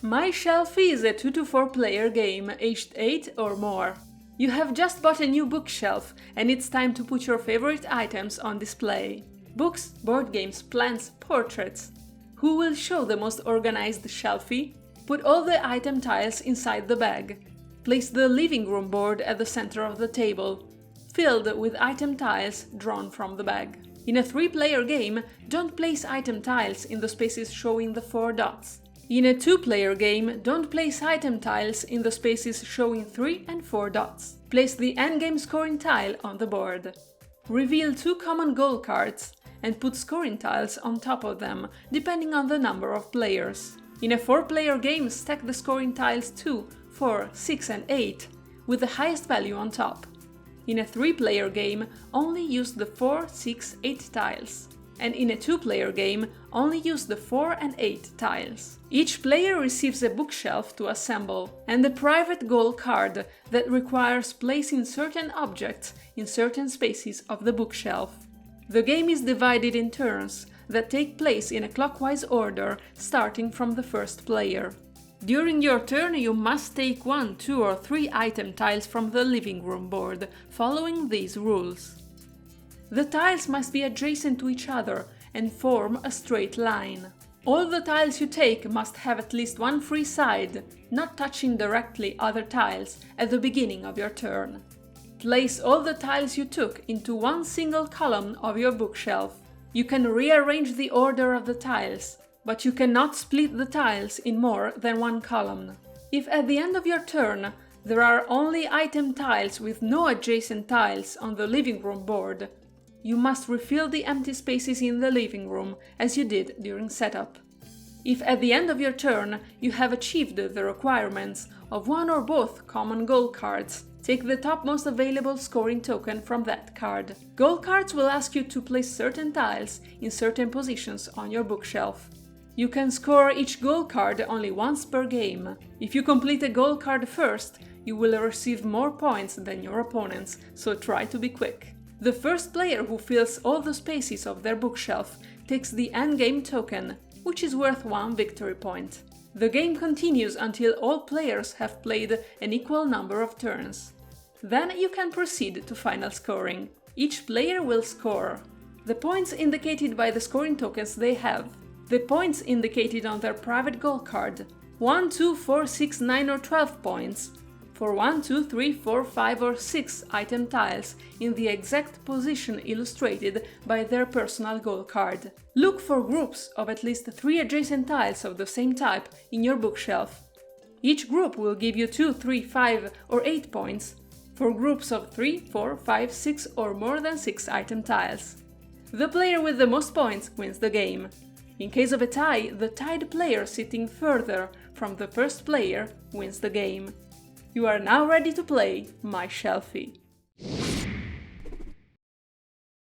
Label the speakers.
Speaker 1: My Shelfie is a 2 to 4 player game, aged 8 or more. You have just bought a new bookshelf and it's time to put your favorite items on display. Books, board games, plants, portraits. Who will show the most organized Shelfie? Put all the item tiles inside the bag. Place the living room board at the center of the table, filled with item tiles drawn from the bag. In a 3-player game, don't place item tiles in the spaces showing the 4 dots. In a 2-player game, don't place item tiles in the spaces showing 3 and 4 dots. Place the endgame scoring tile on the board. Reveal 2 common goal cards and put scoring tiles on top of them, depending on the number of players. In a 4-player game, stack the scoring tiles 2, 4, 6 and 8, with the highest value on top. In a 3-player game, only use the 4, 6, 8 tiles. And in a 2-player game, only use the 4 and 8 tiles. Each player receives a bookshelf to assemble, and a private goal card that requires placing certain objects in certain spaces of the bookshelf. The game is divided in turns that take place in a clockwise order, starting from the first player. During your turn, you must take 1, 2 or 3 item tiles from the living room board, following these rules. The tiles must be adjacent to each other and form a straight line. All the tiles you take must have at least one free side, not touching directly other tiles at the beginning of your turn. Place all the tiles you took into one single column of your bookshelf. You can rearrange the order of the tiles, but you cannot split the tiles in more than one column. If at the end of your turn there are only item tiles with no adjacent tiles on the living room board, you must refill the empty spaces in the living room, as you did during setup. If at the end of your turn you have achieved the requirements of one or both common goal cards, take the topmost available scoring token from that card. Goal cards will ask you to place certain tiles in certain positions on your bookshelf. You can score each goal card only once per game. If you complete a goal card first, you will receive more points than your opponents, so try to be quick. The first player who fills all the spaces of their bookshelf takes the endgame token, which is worth 1 victory point. The game continues until all players have played an equal number of turns. Then you can proceed to final scoring. Each player will score the points indicated by the scoring tokens they have, the points indicated on their private goal card, 1, 2, 4, 6, 9 or 12 points, for 1, 2, 3, 4, 5 or 6 item tiles in the exact position illustrated by their personal goal card. Look for groups of at least 3 adjacent tiles of the same type in your bookshelf. Each group will give you 2, 3, 5 or 8 points for groups of 3, 4, 5, 6 or more than 6 item tiles. The player with the most points wins the game. In case of a tie, the tied player sitting further from the first player wins the game. You are now ready to play My Shelfie.